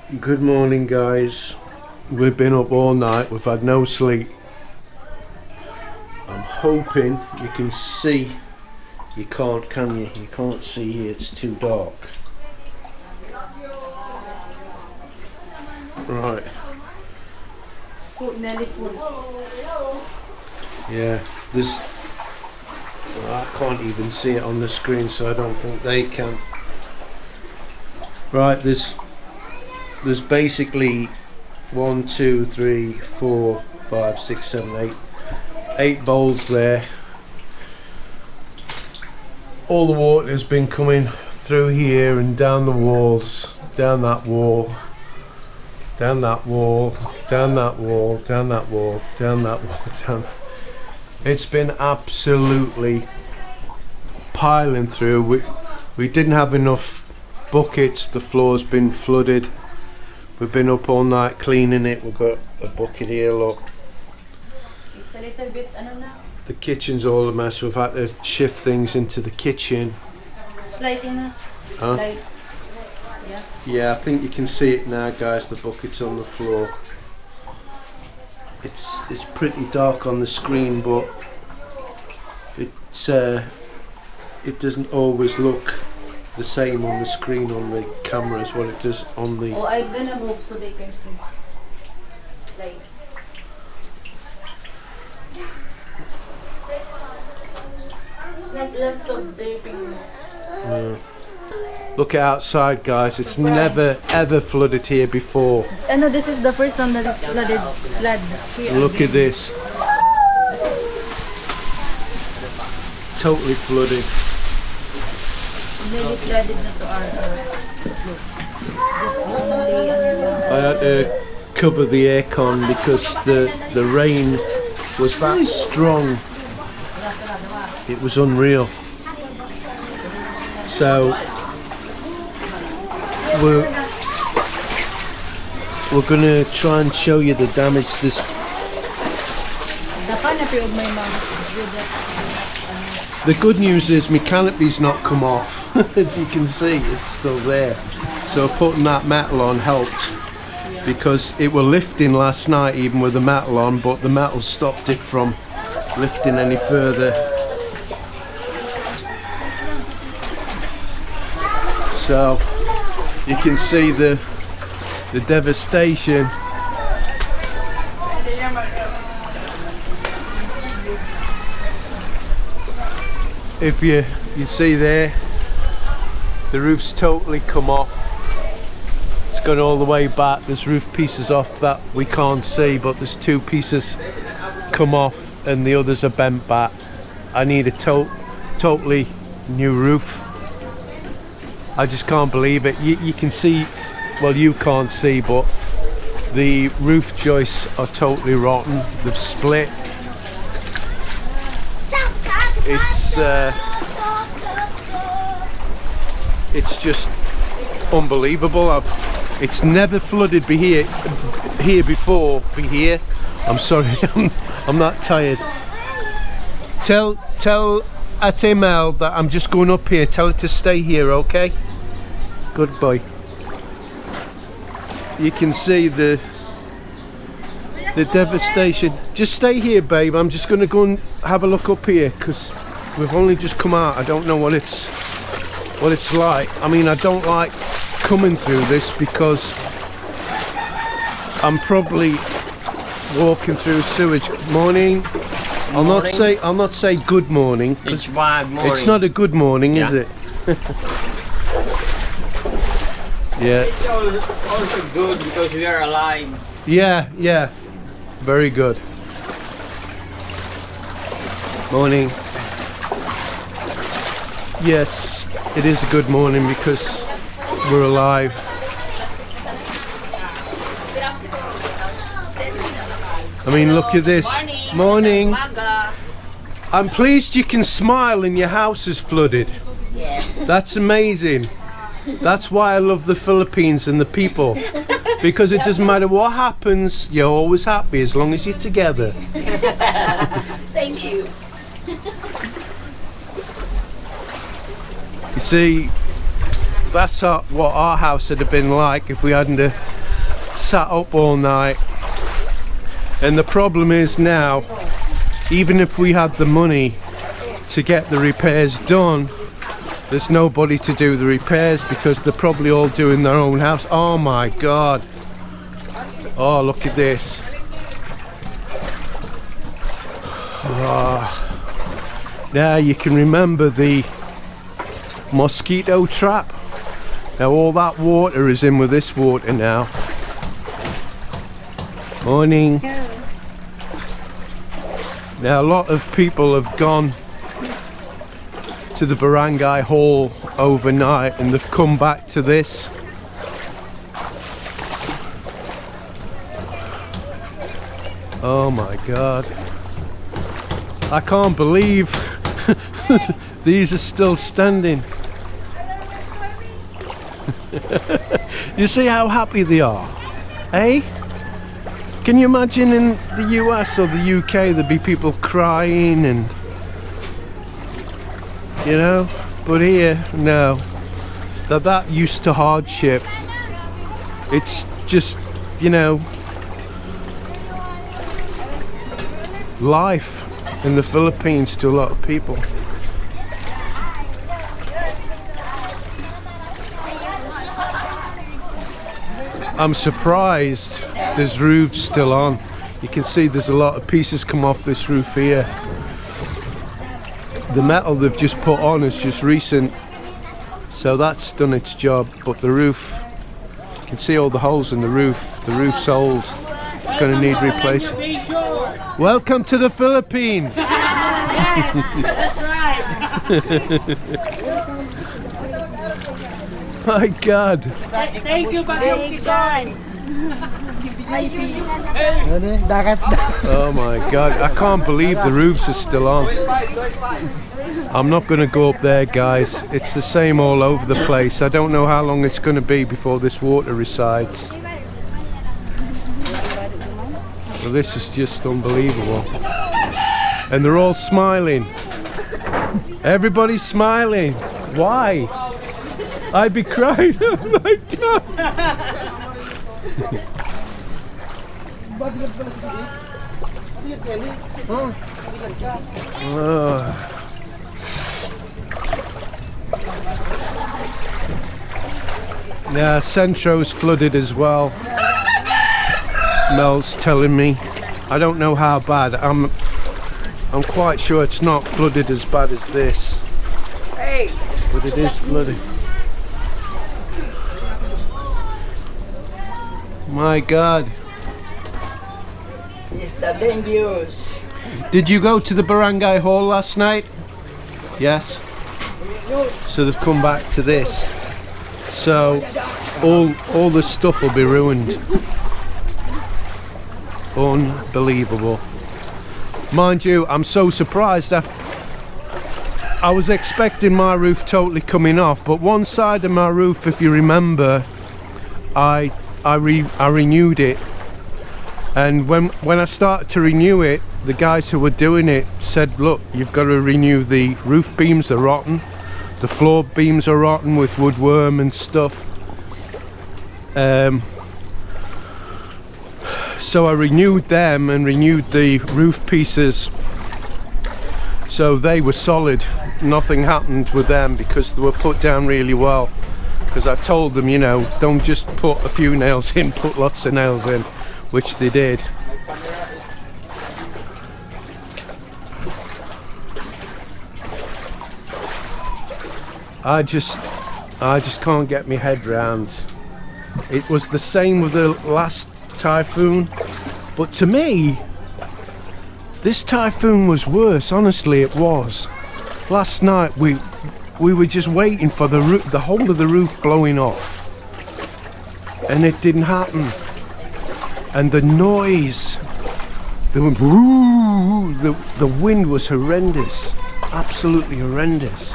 Good morning, guys. We've been up all night. We've had no sleep. I'm hoping you can see. You can't, can you? You can't see here. It's too dark. Right. It's full, nearly full. Yeah. There's. Well, I can't even see it on the screen, so I don't think they can. Right. There's basically 1, 2, 3, 4, 5, 6, 7, 8 bowls there. All the water has been coming through here and down the walls, down that wall, down that wall, down that wall, down that wall, down that wall, down. It's been absolutely piling through. We didn't have enough buckets. The floor's been flooded. We've been up all night cleaning it. We've got a bucket here, look. It's a little bit, The kitchen's all a mess. We've had to shift things into the kitchen. Sliding na. Huh? Slide. Yeah. Yeah, I think you can see it now, guys. The bucket's on the floor. It's pretty dark on the screen, but it doesn't always look the same on the screen on the camera as what it does on the. Oh, I'm gonna move so they can see. Slide. It's like lots of dripping. Look outside, guys. It's never ever flooded here before. No, this is the first time that it's flooded. Here Look at this. Totally flooded. Really flooded na to our just only I had to cover the aircon because the rain was that strong. It was unreal. So we're gonna try and show you the damage this. The good news is my canopy's not come off. As you can see, it's still there. So putting that metal on helped because it were lifting last night even with the metal on, but the metal stopped it from lifting any further. So you can see the devastation. If you see there, the roof's totally come off. It's gone all the way back. There's roof pieces off that we can't see, but there's 2 pieces come off and the others are bent back. I need a totally new roof. I just can't believe it. You can see, well, you can't see, but the roof joists are totally rotten. They've split. It's just unbelievable. It's never flooded here before. I'm sorry, I'm not tired. Tell Atemel that I'm just going up here. Tell her to stay here, okay? Good boy. You can see the devastation. Just stay here, babe. I'm just going to go and have a look up here because we've only just come out. I don't know what it's like. I mean, I don't like coming through this because I'm probably walking through sewage. Morning. I'll not say good morning. It's bad morning. It's not a good morning, is it? Yeah. It's also good because we are alive. Yeah. Very good. Morning. Yes, it is a good morning because we're alive. I mean, look at this. Morning. I'm pleased you can smile and your house is flooded. Yes. That's amazing. That's why I love the Philippines and the people. Because it doesn't matter what happens, you're always happy as long as you're together. Thank you. You see, that's what our house would have been like if we hadn't sat up all night. And the problem is now, even if we had the money to get the repairs done, there's nobody to do the repairs because they're probably all doing their own house. Oh my God. Oh, look at this. Oh. Now you can remember the mosquito trap. Now all that water is in with this water now. Morning. Now a lot of people have gone to the barangay hall overnight and they've come back to this. Oh my God. I can't believe these are still standing. You see how happy they are, eh? Can you imagine in the US or the UK there'd be people crying and, you know, but here, no. They're that used to hardship. It's just, you know, life in the Philippines to a lot of people. I'm surprised there's roofs still on. You can see there's a lot of pieces come off this roof here. The metal they've just put on is just recent, so that's done its job, but the roof, you can see all the holes in the roof. The roof's old. It's going to need replacing. Welcome to the Philippines. That's right. My God. Thank you, Tisoy. Oh my God, I can't believe the roofs are still on. I'm not going to go up there, guys. It's the same all over the place. I don't know how long it's going to be before this water resides. Well, this is just unbelievable. And they're all smiling. Everybody's smiling. Why? I'd be crying. Oh my God. Yeah, Centro's flooded as well. Mel's telling me. I don't know how bad. I'm quite sure it's not flooded as bad as this. Hey! But it is flooded. My God. It's the dangerous. Did you go to the barangay hall last night? Yes. So they've come back to this. So all the stuff will be ruined. Unbelievable. Mind you, I'm so surprised. I was expecting my roof totally coming off, but one side of my roof, if you remember, I renewed it. And when I started to renew it, the guys who were doing it said, look, you've got to renew the roof beams, are rotten. The floor beams are rotten with woodworm and stuff. So I renewed them and renewed the roof pieces. So they were solid. Nothing happened with them because they were put down really well. Because I told them, you know, don't just put a few nails in, put lots of nails in. Which they did. I just can't get my head round. It was the same with the last typhoon, but to me, this typhoon was worse. Honestly, it was. Last night we were just waiting for the whole of the roof blowing off, and it didn't happen. And the noise, the wind was horrendous, absolutely horrendous.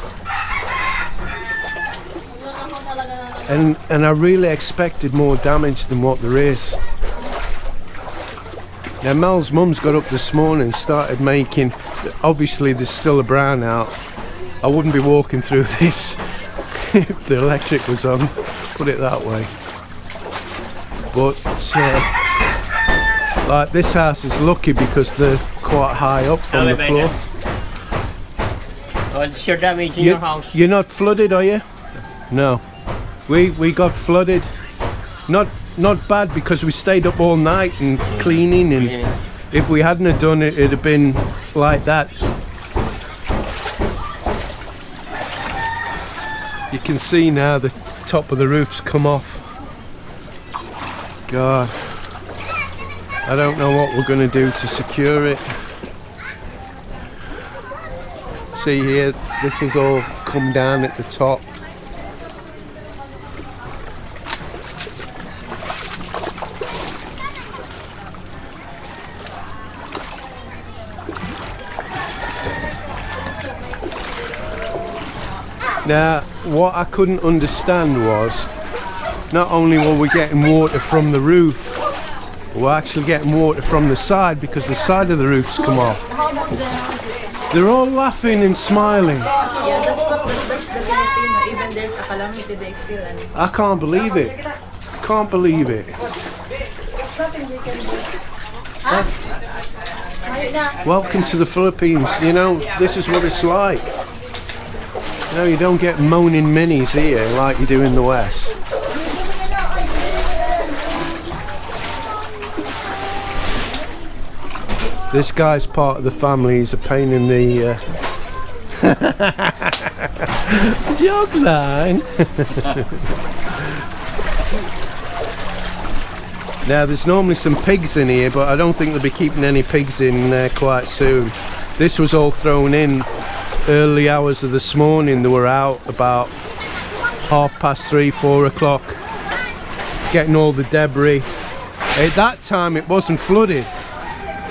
And I really expected more damage than what there is. Now Mel's mum's got up this morning and started making, obviously there's still a brownout. I wouldn't be walking through this if the electric was on, put it that way. But like this house is lucky because they're quite high up from the floor. What's your damage in your house? You're not flooded, are you? No. We got flooded. Not bad because we stayed up all night and cleaning, and if we hadn't have done it, it'd have been like that. You can see now the top of the roof's come off. God, I don't know what we're going to do to secure it. See here, this has all come down at the top. Now, what I couldn't understand was, not only were we getting water from the roof, we're actually getting water from the side because the side of the roof's come off. How about the houses? They're all laughing and smiling. Yeah, that's the Filipino. Even there's a calamity, they still. I can't believe it. Can't believe it. There's nothing they can do. Welcome to the Philippines. You know, this is what it's like. No, you don't get moaning minis here like you do in the West. This guy's part of the family. He's a pain in the jog line. Now, there's normally some pigs in here, but I don't think they'll be keeping any pigs in there quite soon. This was all thrown in early hours of this morning. They were out about 3:30, 4 o'clock, getting all the debris. At that time it wasn't flooded,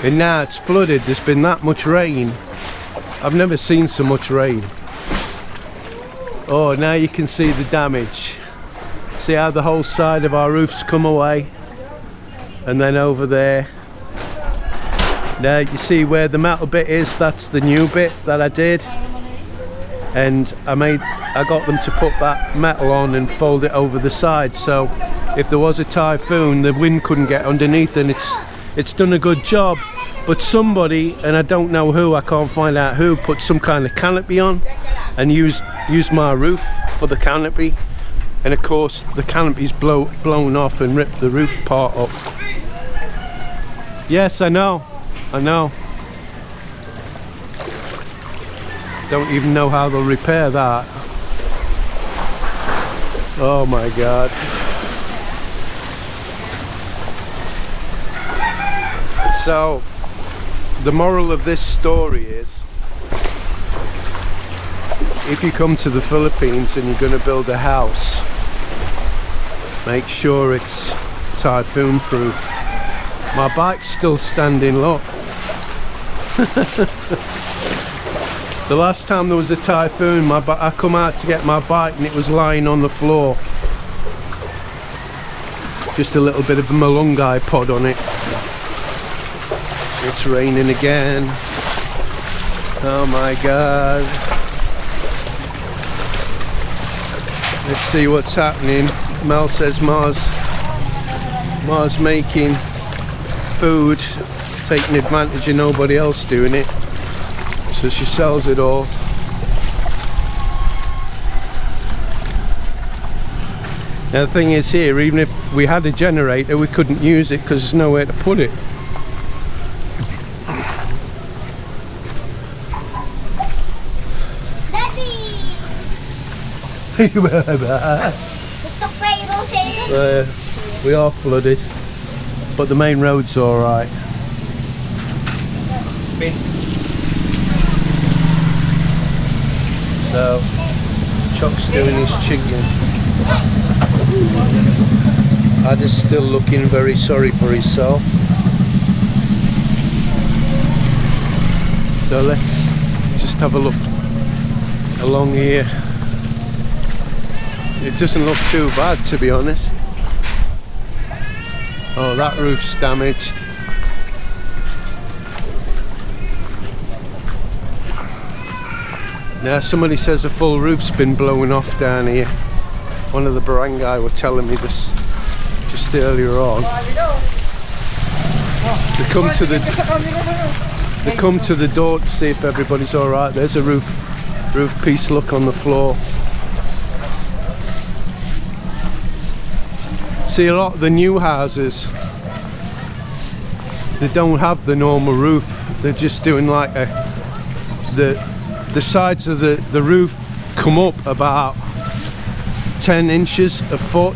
and now it's flooded. There's been that much rain. I've never seen so much rain. Oh, now you can see the damage. See how the whole side of our roof's come away, and then over there. Now you see where the metal bit is, that's the new bit that I did, and I got them to put that metal on and fold it over the side, so if there was a typhoon the wind couldn't get underneath, and it's done a good job. But somebody, and I don't know who, I can't find out who, put some kind of canopy on and used my roof for the canopy, and of course the canopy's blown off and ripped the roof part up. Yes, I know. Don't even know how they'll repair that. Oh my God. So, the moral of this story is, if you come to the Philippines and you're going to build a house, make sure it's typhoon proof. My bike's still standing, look. The last time there was a typhoon, I come out to get my bike and it was lying on the floor. Just a little bit of a malunggay pod on it. It's raining again. Oh my God. Let's see what's happening. Mel says Ma's making food, taking advantage of nobody else doing it, so she sells it all. Now the thing is here, even if we had a generator we couldn't use it because there's nowhere to put it. We are flooded, but the main road's alright. So, Chuck's doing his chicken. Ada's still looking very sorry for himself. So let's just have a look along here. It doesn't look too bad, to be honest. Oh, that roof's damaged. Now somebody says a full roof's been blowing off down here. One of the barangay were telling me this just earlier on. They come to the door to see if everybody's alright. There's a roof piece, look, on the floor. See, a lot of the new houses, they don't have the normal roof. They're just doing like the sides of the roof come up about 10 inches a foot,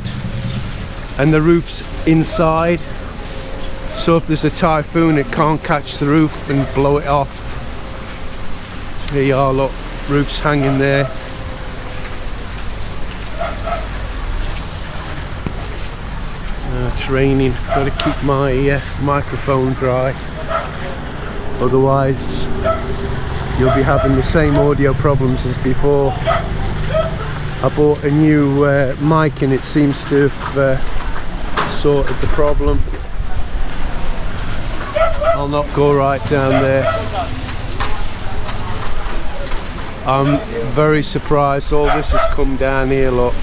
and the roof's inside. So if there's a typhoon, it can't catch the roof and blow it off. Here you are, look, roof's hanging there. It's raining, got to keep my microphone dry, otherwise you'll be having the same audio problems as before. I bought a new mic and it seems to have sorted the problem. I'll not go right down there. I'm very surprised all this has come down here, look.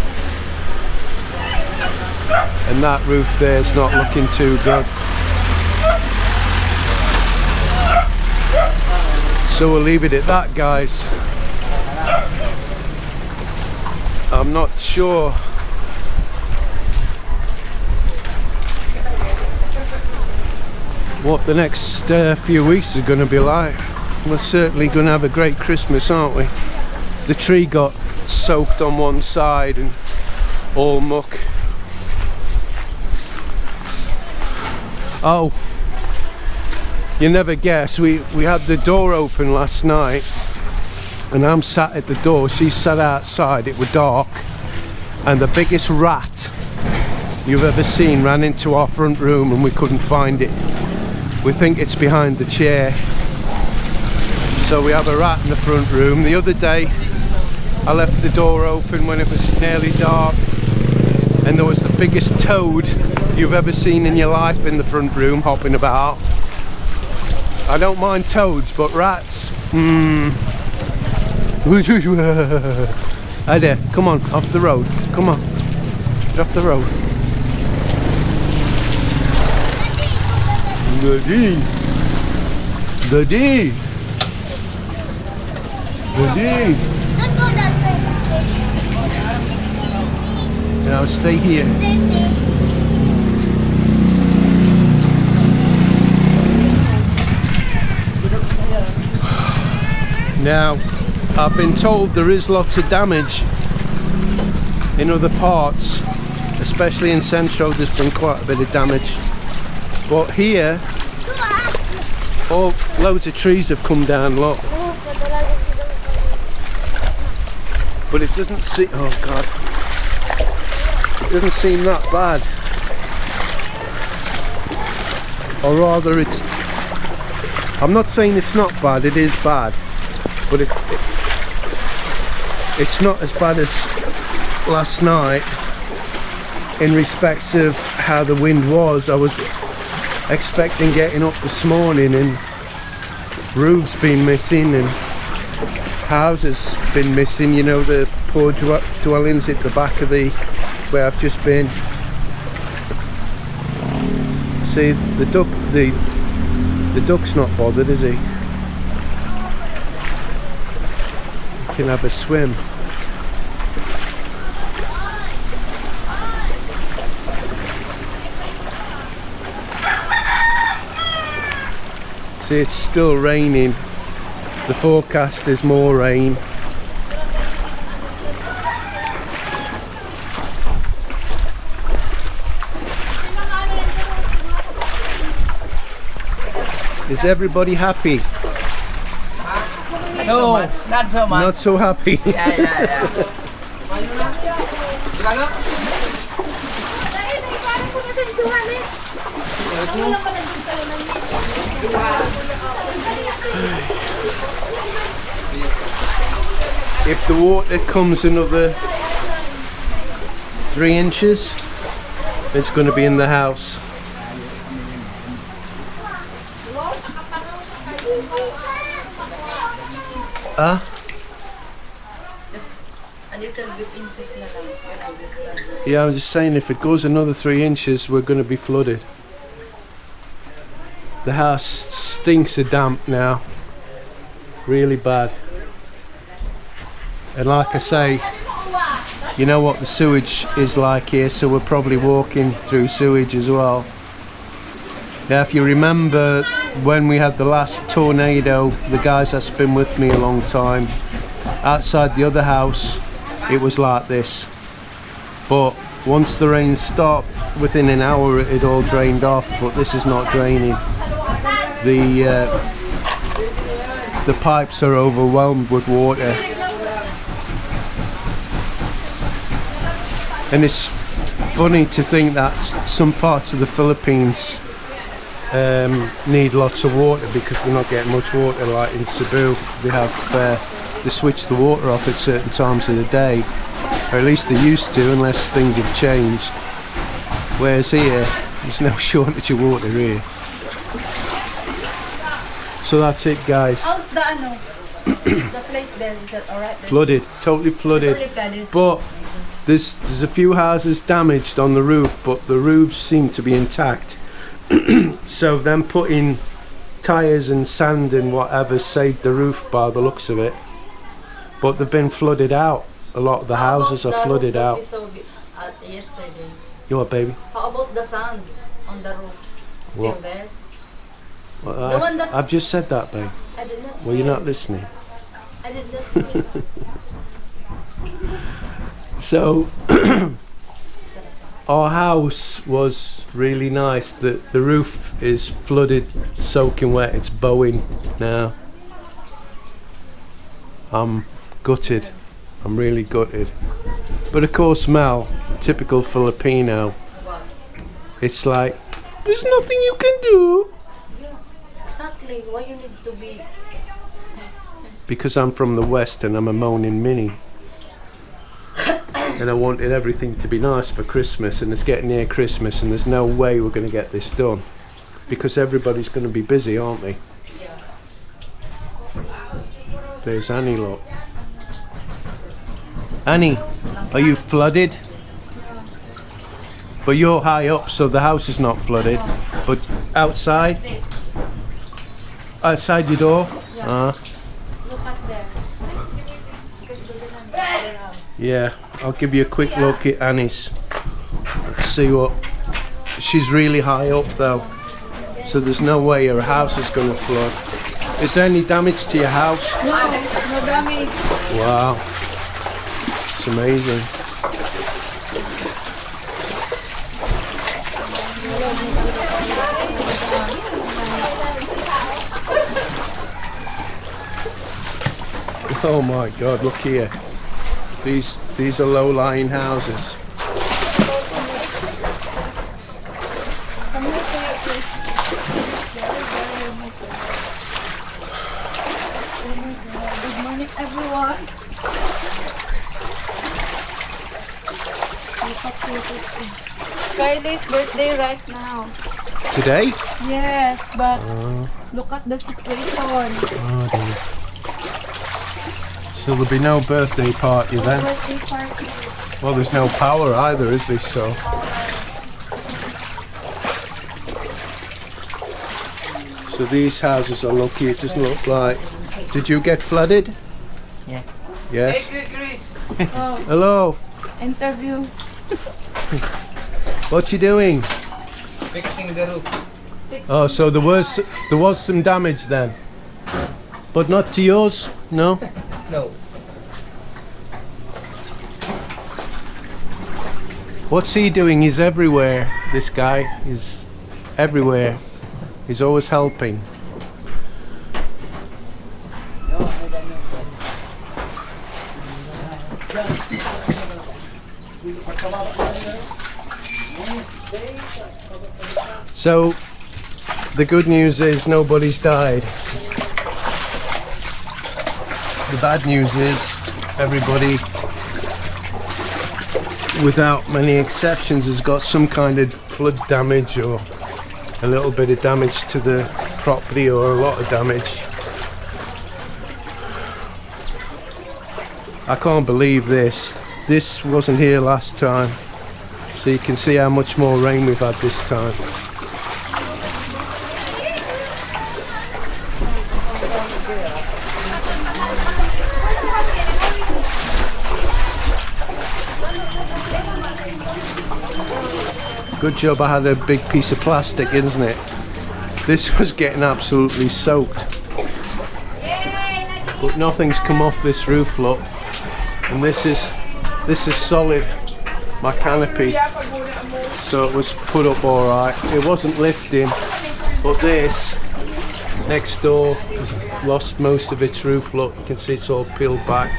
And that roof there is not looking too good. So we'll leave it at that, guys. I'm not sure what the next few weeks are going to be like. We're certainly going to have a great Christmas, aren't we? The tree got soaked on one side and all muck. Oh, you never guess, we had the door open last night and I'm sat at the door, she sat outside, it was dark, and the biggest rat you've ever seen ran into our front room and we couldn't find it. We think it's behind the chair. So we have a rat in the front room. The other day I left the door open when it was nearly dark and there was the biggest toad you've ever seen in your life in the front room hopping about. I don't mind toads, but rats, Hey there, come on, off the road, come on, get off the road. Daddy, Daddy, Daddy. Don't go that first. Now stay here. Now, I've been told there is lots of damage in other parts, especially in Centro. There's been quite a bit of damage. But here, loads of trees have come down, look. But it doesn't seem, oh God, it doesn't seem that bad. Or rather, I'm not saying it's not bad, it is bad. But it's not as bad as last night in respects of how the wind was. I was expecting getting up this morning and roofs been missing and houses been missing, you know, the poor dwellings at the back of the where I've just been. See, the duck's not bothered, is he? Can have a swim. See, it's still raining. The forecast is more rain. Is everybody happy? No, not so much. Not so happy. Yeah. If the water comes another 3 inches, it's going to be in the house. little bit inches na lang, it's gonna be flooded. Yeah, I'm just saying if it goes another 3 inches, we're going to be flooded. The house stinks of damp now. Really bad. And like I say, you know what the sewage is like here, so we're probably walking through sewage as well. Yeah, if you remember when we had the last tornado, the guys that's been with me a long time, outside the other house, it was like this. But once the rain stopped, within an hour it all drained off, but this is not draining. The pipes are overwhelmed with water. And it's funny to think that some parts of the Philippines need lots of water because they're not getting much water. Like in Cebu, they switch the water off at certain times of the day, or at least they used to, unless things have changed. Whereas here, there's no shortage of water here. So that's it, guys. How's the the place there? Is that alright? Flooded, totally flooded. It's only flooded. But there's a few houses damaged on the roof, but the roofs seem to be intact. So them putting tyres and sand and whatever saved the roof by the looks of it. But they've been flooded out. A lot of the houses are flooded out. Yesterday. You what, baby? How about the sand on the roof? Still What? there? Well, The one that- I've just said that, babe. I did not. Well, you're not listening. I did not. So our house was really nice. The roof is flooded, soaking wet. It's bowing now. I'm gutted. I'm really gutted. But of course, Mel, typical Filipino, it's like there's nothing you can do. Exactly. Why you need to be? Because I'm from the West and I'm a moaning Minnie. And I wanted everything to be nice for Christmas, and it's getting near Christmas and there's no way we're going to get this done. Because everybody's going to be busy, aren't they? There's Annie, look. Annie, are you flooded? But you're high up, so the house is not flooded. But outside? Outside your door? Look up there. Yeah, I'll give you a quick look at Annie's. Let's see what... She's really high up though, so there's no way her house is going to flood. Is there any damage to your house? No, no damage. Wow, it's amazing. Oh my God, look here. These are low-lying houses. Good morning, everyone. Kylie's birthday right now. Today? Yes, but look at the situation. Oh dear. So there'll be no birthday party then? Birthday party. Well, there's no power either, is there? So these houses are lucky. It doesn't look like... Did you get flooded? Yeah. Yes? Hey, Chris. Oh, Hello. interview. What you doing? Fixing the roof. Oh, so there was some damage then, but not to yours, no? No. What's he doing? He's everywhere. This guy is everywhere. He's always helping. So the good news is nobody's died. The bad news is everybody, without many exceptions, has got some kind of flood damage or a little bit of damage to the property or a lot of damage. I can't believe this. This wasn't here last time. So you can see how much more rain we've had this time. Good job I had a big piece of plastic, isn't it? This was getting absolutely soaked. But nothing's come off this roof, look. And this is solid, my canopy. So it was put up alright. It wasn't lifting, but this next door has lost most of its roof, look. You can see it's all peeled back.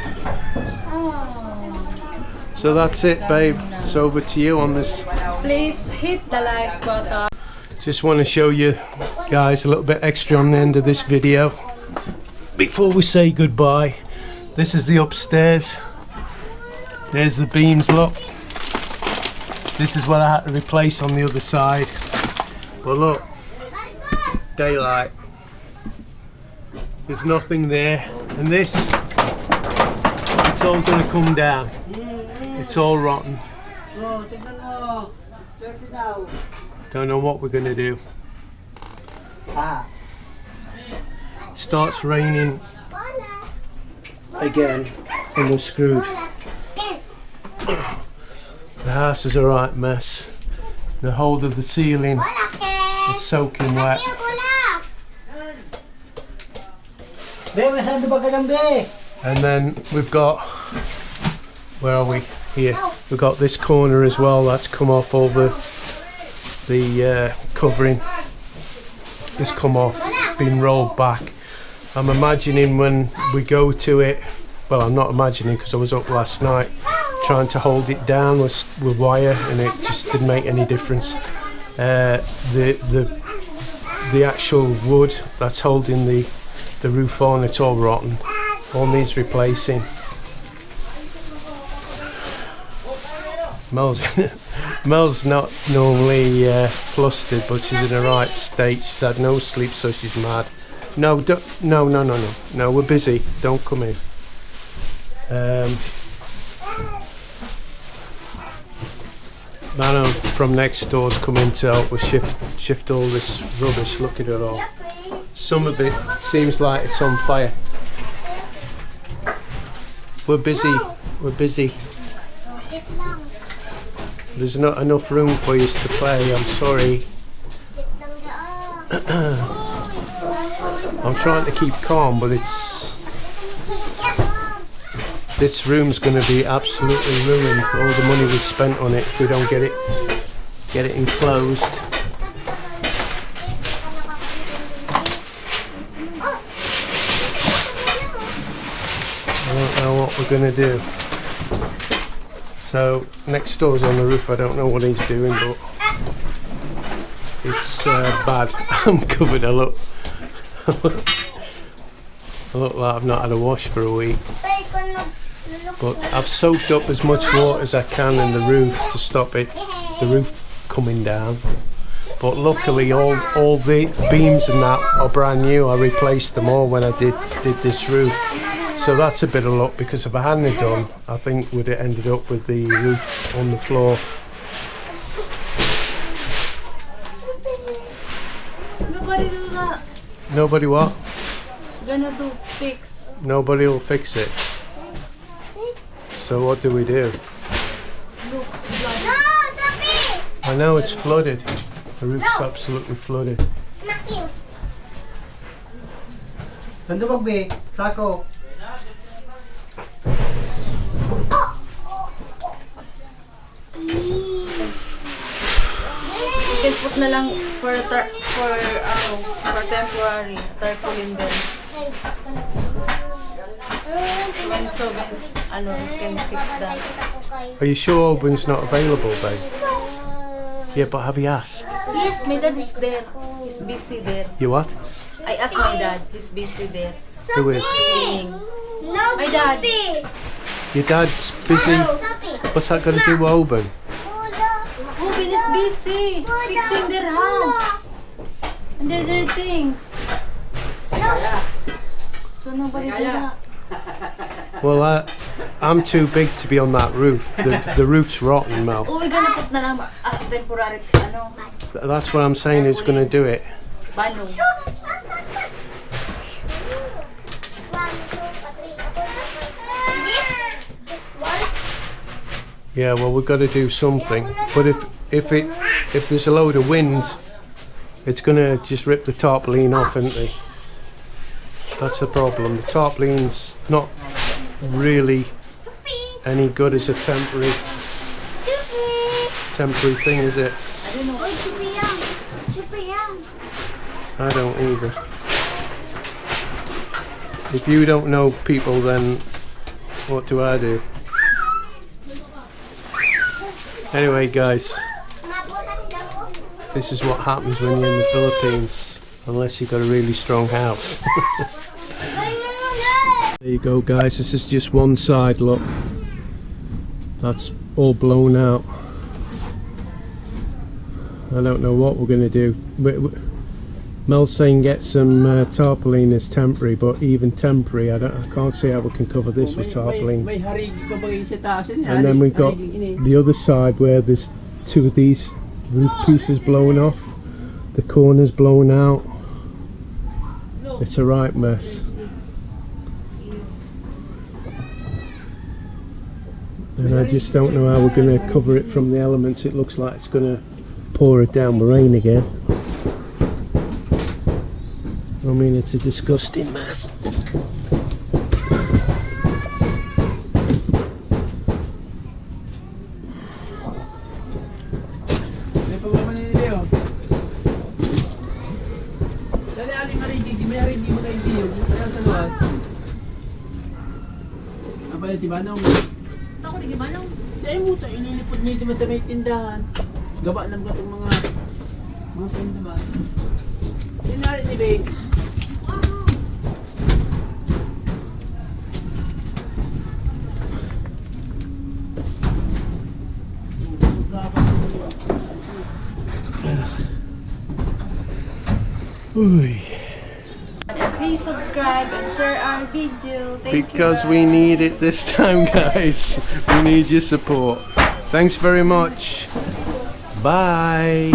So that's it, babe. It's over to you on this. Please hit the like button. Just want to show you guys a little bit extra on the end of this video. Before we say goodbye, this is the upstairs. There's the beams, look. This is what I had to replace on the other side. But look, daylight. There's nothing there. And this, it's all going to come down. It's all rotten. Don't know what we're going to do. It starts raining again and we're screwed. The house is a right mess. The whole of the ceiling is soaking wet. And then we've got, where are we? Here. We've got this corner as well that's come off over the covering. It's come off, been rolled back. I'm imagining when we go to it, well, I'm not imagining because I was up last night trying to hold it down with wire and it just didn't make any difference. The actual wood that's holding the roof on, it's all rotten, all needs replacing. Mel's not normally flustered, but she's in the right state. She's had no sleep, so she's mad. No, no, we're busy. Don't come in. Man from next door's come in to help us shift all this rubbish. Look at it all. Some of it seems like it's on fire. We're busy. We're busy. There's not enough room for you to play, I'm sorry. I'm trying to keep calm, but this room's going to be absolutely ruined. All the money we spent on it if we don't get it enclosed. I don't know what we're going to do. So next door's on the roof. I don't know what he's doing, but it's bad. I'm covered. I look like I've not had a wash for a week. But I've soaked up as much water as I can in the roof to stop the roof coming down. But luckily all the beams and that are brand new. I replaced them all when I did this roof. So that's a bit of luck, because if I hadn't have done, I think we'd have ended up with the roof on the floor. Nobody do that. Nobody what? Gonna do fix. Nobody will fix it. So what do we do? Look, it's flooded. I know it's flooded. The roof's absolutely flooded. Sando magbe, sako. You can put na lang for temporary tarpaulin din. When Sobens, can fix that. Are you sure Owen's not available, babe? Yeah, but have you asked? Yes, my dad is there. He's busy there. You what? I asked my dad. He's busy there. Who is? Cleaning. My dad. Your dad's busy? What's that got to do with Owen? Ruben is busy fixing their house and their things. So nobody do that. Well, I'm too big to be on that roof. The roof's rotten, Mel. Oh, we're gonna put na lang temporary ano, That's what I'm saying is going to do it. bano. Yeah, well, we've got to do something. But if there's a load of wind, it's going to just rip the tarpaulin off, isn't it? That's the problem. The tarpaulin's not really any good as a temporary thing, is it? I don't either. If you don't know people, then what do I do? Anyway, guys, this is what happens when you're in the Philippines, unless you've got a really strong house. There you go, guys. This is just one side, look. That's all blown out. I don't know what we're going to do. Mel's saying get some tarpaulin as temporary, but even temporary, I can't see how we can cover this with tarpaulin. And then we've got the other side where there's two of these roof pieces blown off, the corners blown out. It's a right mess. And I just don't know how we're going to cover it from the elements. It looks like it's going to pour it down with rain again. I mean, it's a disgusting mess. Si Manong. Ako di Manong. Dahil mo tayo inilipod niya ito sa may tindahan. Gaba ng itong mga friend naman. Sinari ni Babe. Uy. Please subscribe and share our video. Thank Because you, we need it this time, guys. We need your support. Thanks very much. Bye.